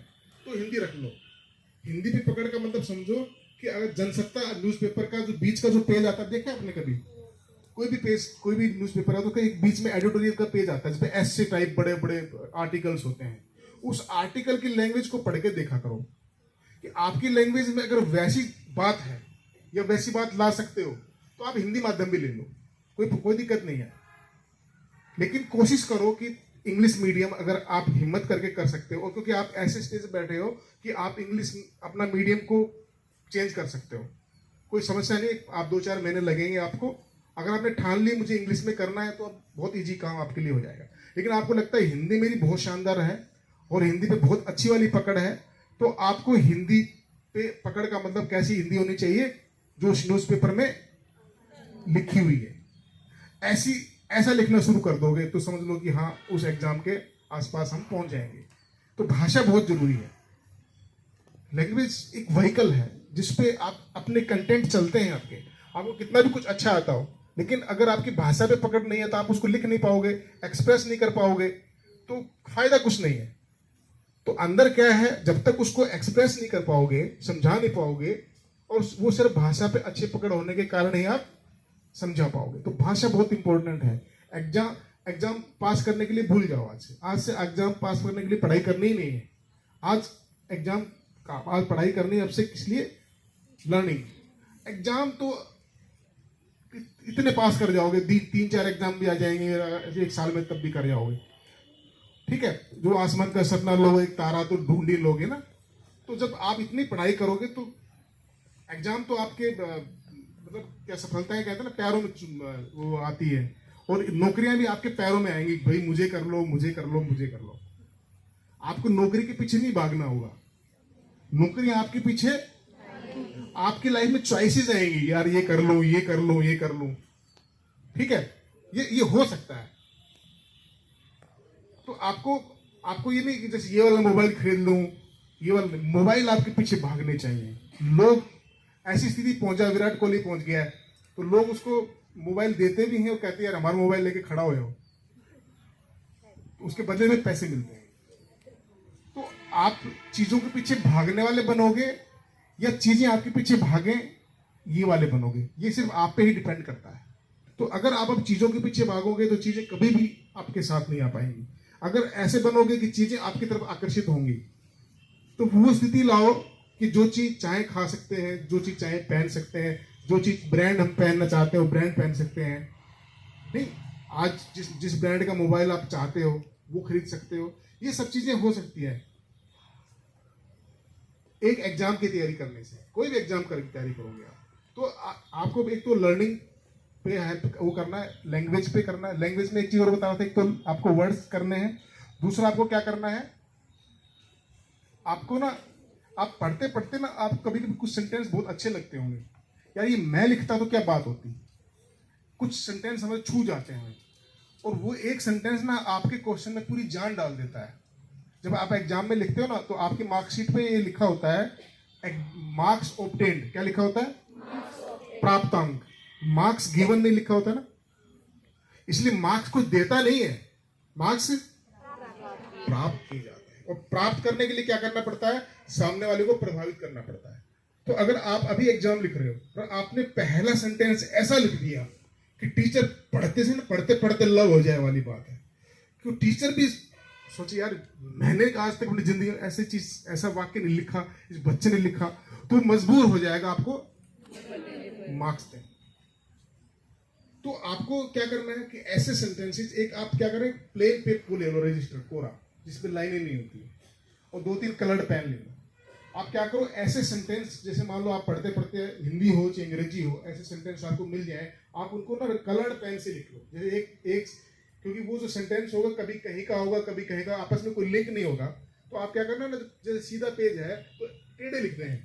तो हिंदी रख लो। हिंदी पे पकड़ का मतलब समझो कि अगर जनसत्ता न्यूज़पेपर का जो बीच का जो पेज आता है, देखा आपने कभी? कोई भी पेज, कोई भी न्यूज़पेपर है तो कहीं बीच में एडिटोरियल का पेज आता है जिसमें ऐसे टाइप बड़े बड़े आर्टिकल्स होते हैं। उस आर्टिकल की लैंग्वेज को पढ़ के देखा करो कि आपकी लैंग्वेज में अगर वैसी बात है या वैसी बात ला सकते हो तो आप हिंदी माध्यम भी ले लो, कोई दिक्कत नहीं है। लेकिन कोशिश करो कि इंग्लिश मीडियम अगर आप हिम्मत करके कर सकते हो, क्योंकि आप ऐसे स्टेज पे बैठे हो कि आप इंग्लिश अपना मीडियम को चेंज कर सकते हो, कोई समस्या नहीं। आप 2-4 महीने लगेंगे आपको। अगर आपने ठान ली मुझे इंग्लिश में करना है तो बहुत ईजी काम आपके लिए हो जाएगा। लेकिन आपको लगता है हिंदी मेरी बहुत शानदार है और हिंदी पे बहुत अच्छी वाली पकड़ है, तो आपको हिंदी पे पकड़ का मतलब कैसी हिंदी होनी चाहिए जो न्यूज़पेपर में लिखी हुई है, ऐसा लिखना शुरू कर दोगे तो समझ लो कि हाँ उस एग्जाम के आसपास हम पहुंच जाएंगे। तो भाषा बहुत जरूरी है। लैंग्वेज एक व्हीकल है जिसपे आप अपने कंटेंट चलते हैं। आपको कितना भी कुछ अच्छा आता हो, लेकिन अगर आपकी भाषा पे पकड़ नहीं है तो आप उसको लिख नहीं पाओगे, एक्सप्रेस नहीं कर पाओगे, तो फायदा कुछ नहीं है। तो अंदर क्या है, जब तक उसको एक्सप्रेस नहीं कर पाओगे, समझा नहीं पाओगे, और वो सिर्फ भाषा पे अच्छी पकड़ होने के कारण ही आप समझा पाओगे। तो भाषा बहुत इंपॉर्टेंट है। एग्जाम पास करने के लिए भूल जाओ। आज से एग्जाम पास करने के लिए पढ़ाई करनी ही नहीं है। आज पढ़ाई करनी है अब से, किस लिए? लर्निंग। एग्जाम तो इतने पास कर जाओगे, 3-4 एग्जाम भी आ जाएंगे एक साल में, तब भी कर जाओगे। ठीक है, जो आसमान का सपना लो, एक तारा तो ढूंढ ही लोगे ना। तो जब आप इतनी पढ़ाई करोगे तो एग्जाम तो आपके मतलब क्या सफलता है, कहते हैं ना, पैरों में वो आती है, और नौकरियां भी आपके पैरों में आएंगी। भाई मुझे कर लो, मुझे कर लो, मुझे कर लो। आपको नौकरी के पीछे नहीं भागना होगा, नौकरी आपके पीछे, आपकी लाइफ में चॉइसेस आएंगी, यार ये कर लो, ये कर लो, ये कर लो। ठीक है, ये हो सकता है। तो आपको ये नहीं कि जैसे ये वाला मोबाइल खरीद लूं, ये वाला मोबाइल आपके पीछे भागने चाहिए। लोग ऐसी स्थिति पहुंचा, विराट कोहली पहुंच गया है, तो लोग उसको मोबाइल देते भी हैं और कहते हैं यार हमारा मोबाइल लेके खड़ा हो, तो उसके बदले में पैसे मिलते हैं। तो आप चीजों के पीछे भागने वाले बनोगे या चीजें आपके पीछे भागें ये वाले बनोगे, ये सिर्फ आप पे ही डिपेंड करता है। तो अगर आप अब चीजों के पीछे भागोगे तो चीजें कभी भी आपके साथ नहीं आ पाएंगी। अगर ऐसे बनोगे कि चीजें आपकी तरफ आकर्षित होंगी, तो वो स्थिति लाओ कि जो चीज चाहे खा सकते हैं, जो चीज चाहे पहन सकते हैं, जो चीज ब्रांड हम पहनना चाहते हो ब्रांड पहन सकते हैं। नहीं, आज जिस ब्रांड का मोबाइल आप चाहते हो वो खरीद सकते हो। ये सब चीजें हो सकती है एक एग्जाम की तैयारी करने से। कोई भी एग्जाम की तैयारी करोगे आप, तो आपको एक तो लर्निंग पे है, वो करना है, लैंग्वेज पे करना है। लैंग्वेज में एक चीज और बता रहा था, एक तो आपको वर्ड्स करने हैं, दूसरा आपको क्या करना है, आपको ना, आप पढ़ते पढ़ते ना, आप कभी कभी कुछ सेंटेंस बहुत अच्छे लगते होंगे, यार ये मैं लिखता तो क्या बात होती। कुछ सेंटेंस हमें छू जाते हैं, और वो एक सेंटेंस ना आपके क्वेश्चन में पूरी जान डाल देता है। जब आप एग्जाम में लिखते हो ना, तो आपकी मार्कशीट पे ये लिखा होता है मार्क्स ऑब्टेन्ड। क्या लिखा होता है? प्राप्तांक। मार्क्स गिवन नहीं लिखा होता ना, इसलिए मार्क्स कुछ देता नहीं है, मार्क्स प्राप्त किए जाते हैं। और प्राप्त करने के लिए क्या करना पड़ता है? सामने वाले को प्रभावित करना पड़ता है। तो अगर आप अभी एग्जाम लिख रहे हो और आपने पहला सेंटेंस ऐसा लिख दिया कि टीचर पढ़ते से ना, पढ़ते पढ़ते लव हो जाए वाली बात है, क्यों टीचर भी सोचे यार मैंने आज तक अपनी जिंदगी में ऐसी चीज, ऐसा वाक्य नहीं लिखा, इस बच्चे ने लिखा, तो मजबूर हो जाएगा आपको मार्क्स दें। तो आपको क्या करना है कि ऐसे सेंटेंसेस, एक आप क्या करें, प्लेन पेपर ले लो, रजिस्टर कोरा जिसमें लाइनें नहीं होती है, और 2-3 कलर्ड पेन ले लो। आप क्या करो, ऐसे सेंटेंस, जैसे मान लो आप पढ़ते पढ़ते हिंदी हो चाहे अंग्रेजी हो, ऐसे सेंटेंस आपको मिल जाए, आप उनको ना कलर्ड पेन से लिख लो। जैसे एक क्योंकि वो जो सेंटेंस होगा कभी कहीं का होगा, कभी कहीं का, आपस में कोई लिंक नहीं होगा। तो आप क्या करना ना, जैसे सीधा पेज है तो टेढ़े लिखते हैं,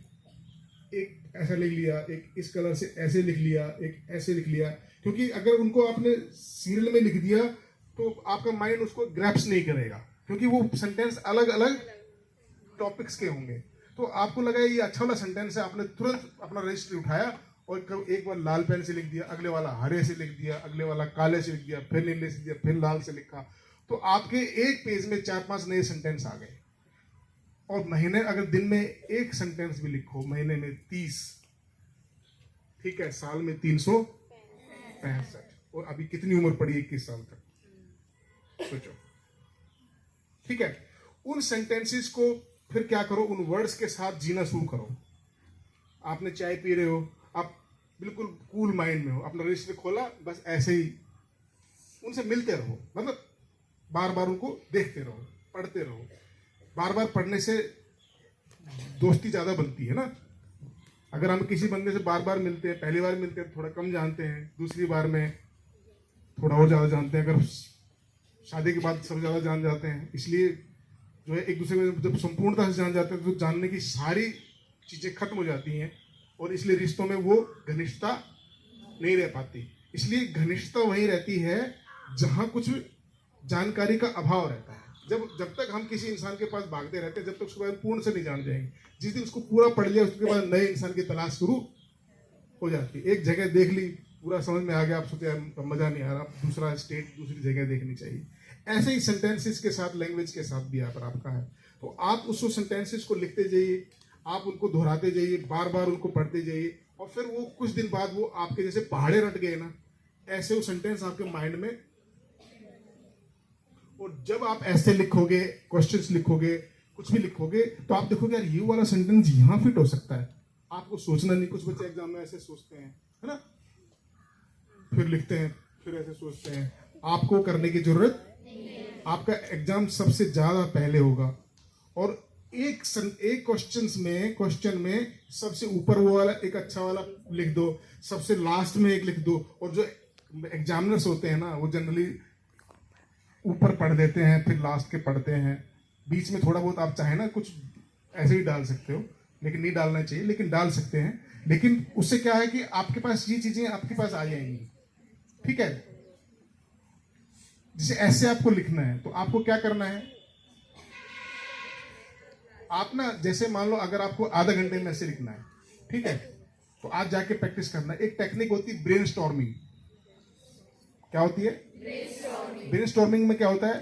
एक ऐसा लिख लिया, एक इस कलर से ऐसे लिख लिया, एक ऐसे लिख लिया। क्योंकि अगर उनको आपने सीरियल में लिख दिया तो आपका माइंड उसको ग्रैप्स नहीं करेगा, क्योंकि वो सेंटेंस अलग अलग टॉपिक्स के होंगे। तो आपको लगा ये अच्छा वाला सेंटेंस है, आपने तुरंत अपना रजिस्टर उठाया और एक बार लाल पेन से लिख दिया, अगले वाला हरे से लिख दिया, अगले वाला काले से लिख दिया, फिर नीले से लिख दिया, फिर लाल से लिखा। तो आपके एक पेज में 4-5 नए सेंटेंस आ गए। और महीने, अगर दिन में एक सेंटेंस भी लिखो, महीने में 30, ठीक है, साल में 365। और अभी कितनी उम्र पड़ी? 21 साल तक, सोचो। ठीक है, उन सेंटेंसेस को फिर क्या करो, उन वर्ड्स के साथ जीना शुरू करो। आपने चाय पी रहे हो, आप बिल्कुल कूल माइंड में हो, अपना रजिस्टर खोला, बस ऐसे ही उनसे मिलते रहो, मतलब बार बार उनको देखते रहो, पढ़ते रहो। बार बार पढ़ने से दोस्ती ज्यादा बनती है ना। अगर हम किसी बंदे से बार बार मिलते हैं, पहली बार मिलते हैं थोड़ा कम जानते हैं, दूसरी बार में थोड़ा और ज्यादा जानते हैं, अगर शादी के बाद सब ज्यादा जान जाते हैं। इसलिए जो है एक दूसरे को जब संपूर्णता से जान जाते हैं तो जानने की सारी चीजें खत्म हो जाती हैं, और इसलिए रिश्तों में वो घनिष्ठता नहीं रह पाती। इसलिए घनिष्ठता वही रहती है जहां कुछ जानकारी का अभाव रहता है। जब तक हम किसी इंसान के पास भागते रहते हैं, जब तक उसके बारे में पूर्ण से नहीं जान जाएंगे। जिस दिन उसको पूरा पढ़ लिया, उसके बाद नए इंसान की तलाश शुरू हो जाती है। एक जगह देख ली, पूरा समझ में आ गया, आप सोचते यार मजा नहीं आ रहा, दूसरा स्टेट, दूसरी जगह देखनी चाहिए। ऐसे ही सेंटेंसेस के साथ, लैंग्वेज के साथ भी यहाँ पर आपका है। तो आप उस सेंटेंसेस को लिखते जाइए, आप उनको दोहराते जाइए, बार बार उनको पढ़ते जाइए, और फिर वो कुछ दिन बाद वो आपके जैसे पहाड़े रट गए ना, ऐसे वो सेंटेंस आपके माइंड में। और जब आप ऐसे लिखोगे, क्वेश्चंस लिखोगे, कुछ भी लिखोगे, तो आप देखोगे यार ये वाला सेंटेंस यहाँ फिट हो सकता है। आपको सोचना नहीं। कुछ बच्चे एग्जाम में ऐसे सोचते हैं, है ना, फिर लिखते हैं, फिर ऐसे सोचते हैं। आपको करने की जरूरत, आपका एग्जाम सबसे ज्यादा पहले होगा, और एक क्वेश्चन में सबसे ऊपर वो वाला एक अच्छा वाला लिख दो, सबसे लास्ट में एक लिख दो। और जो एग्जामिनर्स होते हैं ना, वो जनरली ऊपर पढ़ देते हैं, फिर लास्ट के पढ़ते हैं। बीच में थोड़ा बहुत आप चाहे ना कुछ ऐसे ही डाल सकते हो, लेकिन नहीं डालना चाहिए, लेकिन डाल सकते हैं। लेकिन उससे क्या है कि आपके पास ये चीजें आपके पास आ जाएंगी, ठीक है। जैसे ऐसे आपको लिखना है, तो आपको क्या करना है, आप ना, जैसे मान लो अगर आपको आधा घंटे में ऐसे लिखना है, ठीक है, तो आज जाके प्रैक्टिस करना है। एक टेक्निक होती है ब्रेनस्टॉर्मिंग। क्या होती है ब्रेनस्टॉर्मिंग? में क्या होता है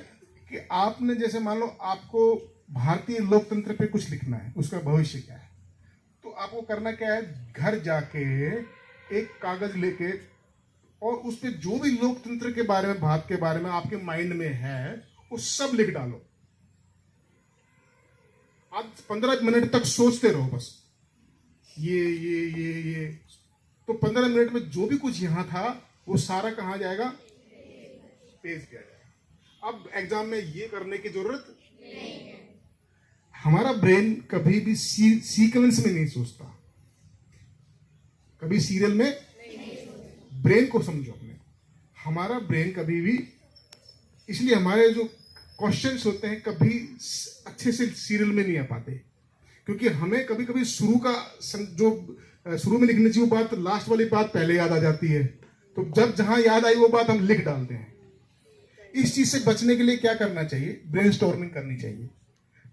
कि आपने जैसे मान लो आपको भारतीय लोकतंत्र पे कुछ लिखना है, उसका भविष्य क्या है, तो आपको करना क्या है, घर जाके एक कागज लेके, और उस पे जो भी लोकतंत्र के बारे में, भारत के बारे में आपके माइंड में है, वो सब लिख डालो। आज 15 मिनट तक सोचते रहो बस, ये। तो 15 मिनट में जो भी कुछ यहां था, वो सारा कहां जाएगा, पेश किया जाएगा। अब एग्जाम में ये करने की जरूरत नहीं है। हमारा ब्रेन कभी भी सीक्वेंस में नहीं सोचता, कभी सीरियल में नहीं। ब्रेन को समझो अपने, हमारा ब्रेन कभी भी, इसलिए हमारे जो क्वेश्चंस होते हैं कभी अच्छे से सीरियल में नहीं आ पाते, क्योंकि हमें कभी कभी शुरू में लिखनी चाहिए वो बात, लास्ट वाली बात पहले याद आ जाती है। तो जब जहां याद आई वो बात हम लिख डालते हैं। इस चीज से बचने के लिए क्या करना चाहिए, ब्रेनस्टॉर्मिंग करनी चाहिए।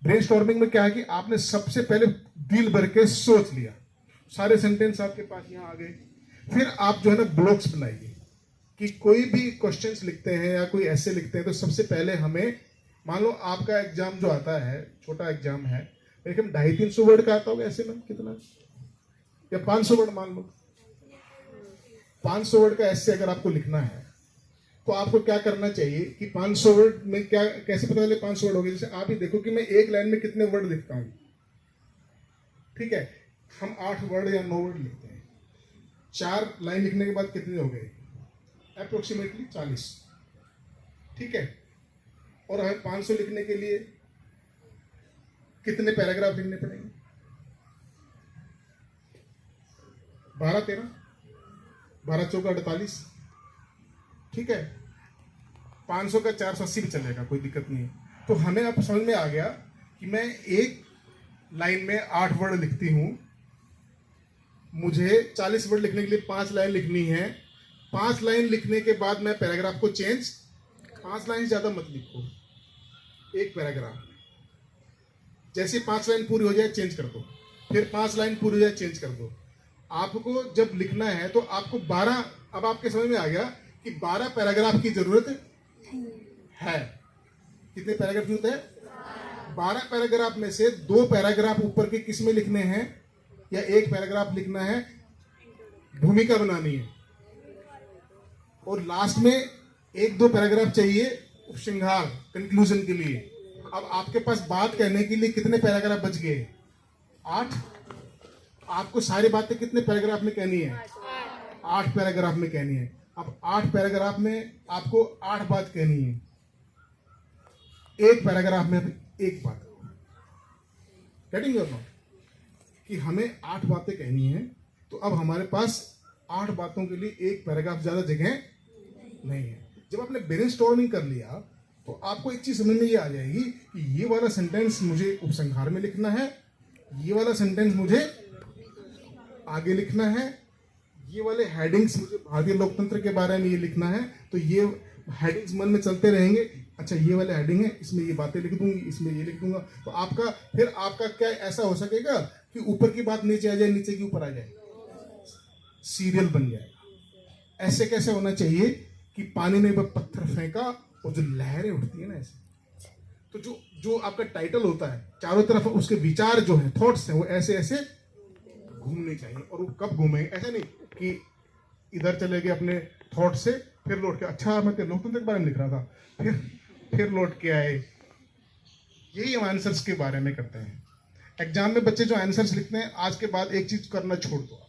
ब्रेनस्टॉर्मिंग में क्या है कि आपने सबसे पहले दिल भर के सोच लिया, सारे सेंटेंस आपके पास यहाँ आ गए। फिर आप जो है ना ब्लॉक्स बनाइए कि कोई भी क्वेश्चंस लिखते हैं या कोई ऐसे लिखते हैं, तो सबसे पहले हमें, मान लो आपका एग्जाम जो आता है, छोटा एग्जाम है, लेकिन 250-300 वर्ड का आता होगा ऐसे में, कितना, या 500 वर्ड मान लो, 500 वर्ड का ऐसे अगर आपको लिखना है, तो आपको क्या करना चाहिए कि 500 वर्ड में क्या, कैसे पता चले 500 वर्ड हो गए। जैसे आप ही देखो कि मैं एक लाइन में कितने वर्ड लिखता हूं, ठीक है, हम 8 वर्ड या 9 वर्ड लिखते हैं। 4 लाइन लिखने के बाद कितने हो गए, अप्रोक्सीमेटली 40, ठीक है। और हमें 500 लिखने के लिए कितने पैराग्राफ लिखने पड़ेंगे, 12-13, 12-4-48, ठीक है। 500 का 480 भी चलेगा, कोई दिक्कत नहीं है। तो हमें अब समझ में आ गया कि मैं एक लाइन में 8 वर्ड लिखती हूं, मुझे 40 वर्ड लिखने के लिए 5 लाइन लिखनी है। 5 लाइन लिखने के बाद मैं पैराग्राफ को चेंज, 5 लाइन ज्यादा मत लिखो, एक पैराग्राफ, जैसे 5 लाइन पूरी हो जाए चेंज कर दो, फिर 5 लाइन पूरी हो जाए चेंज कर दो। आपको जब लिखना है तो आपको 12, अब आपके समझ में आ गया कि 12 पैराग्राफ की जरूरत है। कितने पैराग्राफ की जरूरत है, 12 पैराग्राफ में से 2 पैराग्राफ ऊपर के किस में लिखने हैं, या एक पैराग्राफ लिखना है, भूमिका बनानी है, और लास्ट में 1-2 पैराग्राफ चाहिए उपसंहार, कंक्लूजन के लिए। अब आपके पास बात कहने के लिए कितने पैराग्राफ बच गए, 8। आपको सारी बातें कितने पैराग्राफ में कहनी है, 8 पैराग्राफ में कहनी है। अब 8 पैराग्राफ में आपको 8 बात कहनी है, एक पैराग्राफ में एक बात। गेटिंग योर नॉट, कि हमें 8 बातें कहनी है, तो अब हमारे पास 8 बातों के लिए एक पैराग्राफ ज्यादा जगह नहीं है। जब आपने ब्रेनस्टॉर्मिंग कर लिया, तो आपको एक चीज समझ में ये आ जाएगी कि ये वाला सेंटेंस मुझे उपसंहार में लिखना है, ये वाला सेंटेंस मुझे आगे लिखना है, ये वाले हेडिंग्स मुझे भारतीय लोकतंत्र के बारे में ये लिखना है, तो ये हेडिंग्स मन में चलते रहेंगे। अच्छा ये वाले हेडिंग है, इसमें ये बातें लिख दूंगी, इसमें ये लिख दूंगा, तो आपका क्या ऐसा हो सकेगा कि ऊपर की बात नीचे आ जाए, नीचे की ऊपर आ जाए, सीरियल बन जाएगा। ऐसे कैसे होना चाहिए कि पानी में पत्थर फेंका और जो लहरें उठती है ना ऐसे, तो जो आपका टाइटल होता है चारों तरफ उसके विचार जो है, थॉट्स हैं, वो ऐसे ऐसे घूमने चाहिए। और वो कब घूमेंगे, ऐसा नहीं कि इधर चले गए अपने थॉट से, फिर लौट के अच्छा मैं तो लोकतंत्र के बारे में लिख रहा था, फिर लौट के आए। यही हम आंसर्स के बारे में करते हैं। एग्जाम में बच्चे जो आंसर्स लिखते हैं, आज के बाद एक चीज करना छोड़ दो,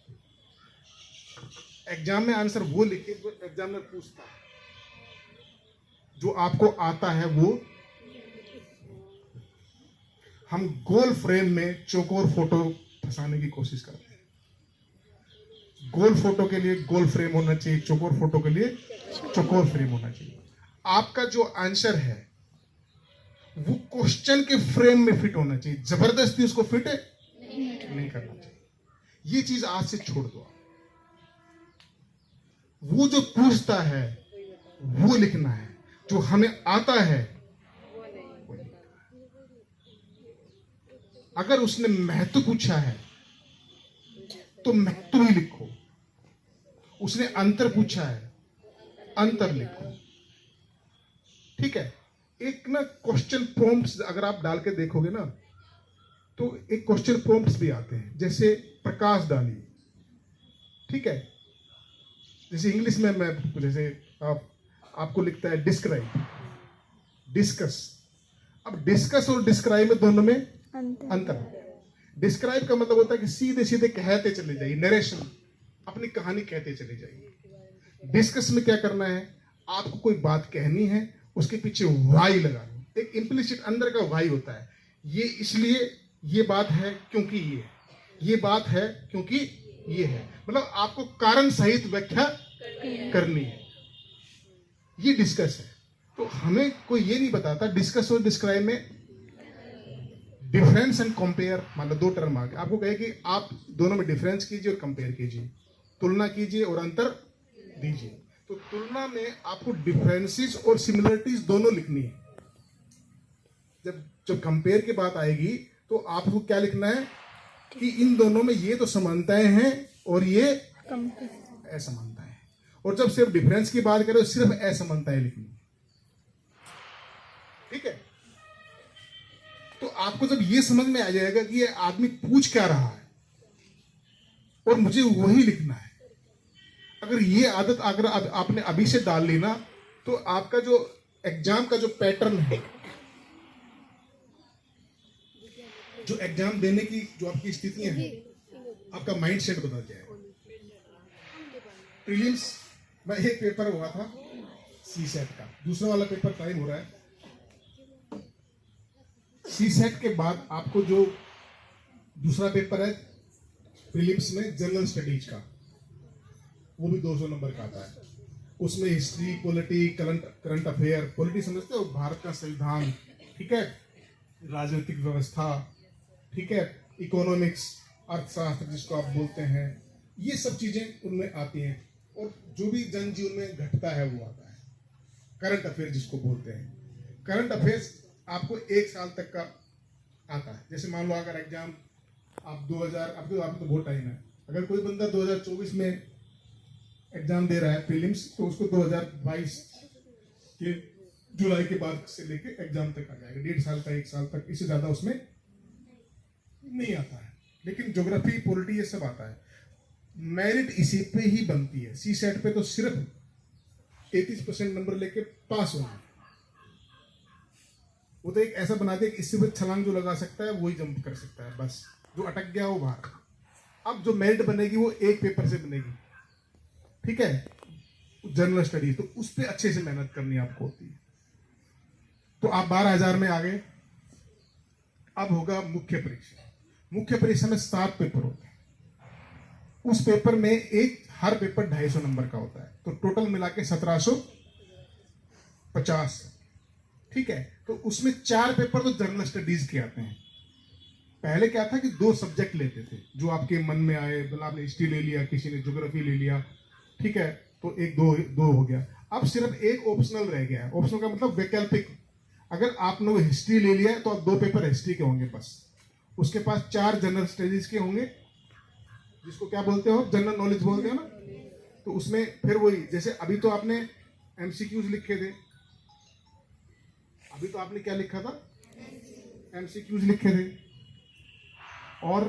एग्जाम में आंसर वो लिखे जो एग्जाम में पूछता है, जो आपको आता है वो। हम गोल फ्रेम में चौकोर फोटो फंसाने की कोशिश करते हैं। गोल फोटो के लिए गोल फ्रेम होना चाहिए, चौकोर फोटो के लिए चौकोर फ्रेम होना चाहिए। आपका जो आंसर है वो क्वेश्चन के फ्रेम में फिट होना चाहिए, जबरदस्ती उसको फिट नहीं करना चाहिए। ये चीज आज से छोड़ दो। वो जो पूछता है वो लिखना है, जो हमें आता है वो लिखना है। अगर उसने महत्व पूछा है तो महत्व ही लिखो, उसने अंतर पूछा है अंतर लिखो, ठीक है। एक ना क्वेश्चन प्रॉम्प्ट्स अगर आप डाल के देखोगे ना, तो एक क्वेश्चन प्रॉम्प्ट्स भी आते हैं, जैसे प्रकाश डालिए, ठीक है। जैसे इंग्लिश में मैं जैसे आपको लिखता है डिस्क्राइब, डिस्कस। अब डिस्कस और डिस्क्राइब में दोनों में अंतर। डिस्क्राइब का मतलब होता है कि सीधे सीधे कहते चले जाइए, नरेशन, अपनी कहानी कहते चले जाइए। डिस्कस में क्या करना है, आपको कोई बात कहनी है, उसके पीछे वाई लगानी, एक इम्प्लिसिट अंदर का वाई होता है। ये इसलिए ये बात है क्योंकि ये बात है क्योंकि ये है, मतलब आपको कारण सहित व्याख्या करनी है। ये डिस्कस है। तो हमें कोई ये नहीं बताता डिस्कस और डिस्क्राइब में डिफरेंस एंड कंपेयर, मतलब दो टर्म आ गए, आपको कहे कि आप दोनों में डिफरेंस कीजिए और कंपेयर कीजिए, तुलना कीजिए और अंतर दीजिए। तो तुलना में आपको डिफरेंसेस और सिमिलरिटीज दोनों लिखनी है। जब कंपेयर की बात आएगी तो आपको क्या लिखना है कि इन दोनों में ये तो समानताएं हैं और ये असमानताएं हैं। और जब सिर्फ डिफरेंस की बात करें तो सिर्फ असमानताएं लिखनी है, ठीक है। तो आपको जब ये समझ में आ जाएगा कि ये आदमी पूछ क्या रहा है और मुझे वही लिखना है, अगर ये आदत अगर आपने अभी से डाल ली ना, तो आपका जो एग्जाम का जो पैटर्न है, जो एग्जाम देने की जो आपकी स्थितियां हैं, आपका माइंड सेट बदल जाएगा। प्रीलिम्स में एक पेपर हुआ था सी सेट का, दूसरा वाला पेपर टाइम हो रहा है। सी सेट के बाद आपको जो दूसरा पेपर है प्रीलिम्स में जनरल स्टडीज का, वो भी 200 नंबर का आता है। उसमें history, polity, current affair, polity समझते हो, भारत का संविधान, ठीक है, राजनीतिक व्यवस्था, ठीक है, इकोनॉमिक्स, अर्थशास्त्र जिसको आप बोलते हैं, ये सब चीजें उनमें आती हैं। और जो भी जनजीवन में घटता है वो आता है। करंट अफेयर जिसको बोलते हैं, करंट अफेयर्स आपको 1 साल तक का आता है। जैसे मान लो अगर एग्जाम आप 2000, अब तो बहुत टाइम है, अगर कोई बंदा 2024 में एग्जाम दे रहा है प्रीलिम्स, तो उसको 2022 के जुलाई के बाद से लेके एग्जाम तक आ जाएगा, 1.5 साल का, 1 साल तक, इससे ज्यादा उसमें नहीं आता है। लेकिन ज्योग्राफी, पॉलिटी, ये सब आता है। मेरिट इसी पे ही बनती है। सी सेट पे तो सिर्फ 33% नंबर लेके पास होना है। वो तो एक ऐसा बना दिया कि इससे भी छलांग जो लगा सकता है वही जंप कर सकता है, बस जो अटक गया वो बाहर। अब जो मेरिट बनेगी वो एक पेपर से बनेगी, ठीक है, जनरल स्टडी, तो उस पर अच्छे से मेहनत करनी आपको होती है। तो आप 12,000 में आ गए। अब होगा मुख्य परीक्षा। मुख्य परीक्षा में 7 पेपर होते हैं। उस पेपर में हर पेपर 250 नंबर का होता है, तो टोटल मिला के 1750, ठीक है। तो उसमें 4 पेपर तो जनरल स्टडीज के आते हैं, पहले क्या था कि 2 सब्जेक्ट लेते थे जो आपके मन में आए, मतलब आपने हिस्ट्री ले लिया, किसी ने ज्योग्राफी ले लिया, ठीक है, तो एक दो हो गया। अब सिर्फ एक ऑप्शनल रह गया है। ऑप्शनल का मतलब वैकल्पिक। अगर आपने वो हिस्ट्री ले लिया है तो अब 2 पेपर हिस्ट्री के होंगे बस। उसके पास 4 जनरल स्टडीज के होंगे, जिसको क्या बोलते हो, जनरल नॉलेज बोलते हो ना। तो उसमें फिर वही, जैसे अभी तो आपने एमसीक्यूज लिखे थे, अभी तो आपने क्या लिखा था, एमसीक्यूज लिखे थे। और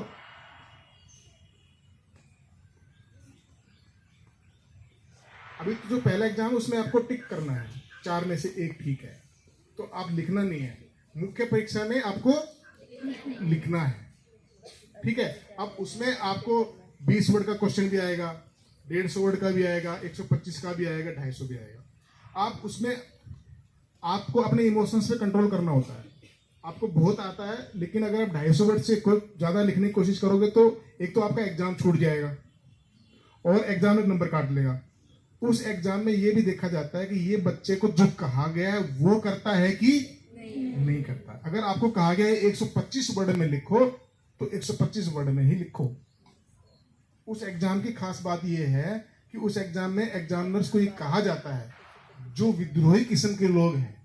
अभी तो जो पहला एग्जाम है उसमें आपको टिक करना है, 4 में से 1 ठीक है, तो आप लिखना नहीं है। मुख्य परीक्षा में आपको लिखना है, ठीक है। अब उसमें आपको 20 वर्ड का क्वेश्चन भी आएगा, 150 वर्ड का भी आएगा, 125 का भी आएगा, 250 भी आएगा। आप उसमें आपको अपने इमोशंस पे कंट्रोल करना होता है। आपको बहुत आता है, लेकिन अगर आप 250 वर्ड से ज्यादा लिखने की कोशिश करोगे तो एक तो आपका एग्जाम छूट जाएगा और एग्जाम में नंबर काट लेगा। उस एग्जाम में ये भी देखा जाता है कि ये बच्चे को जो कहा गया है वो करता है कि नहीं करता। अगर आपको कहा गया है 125 वर्ड में लिखो तो 125 वर्ड में ही लिखो। उस एग्जाम की खास बात यह है कि उस एग्जाम में एग्जामिनर्स को ये कहा जाता है, जो विद्रोही किस्म के लोग हैं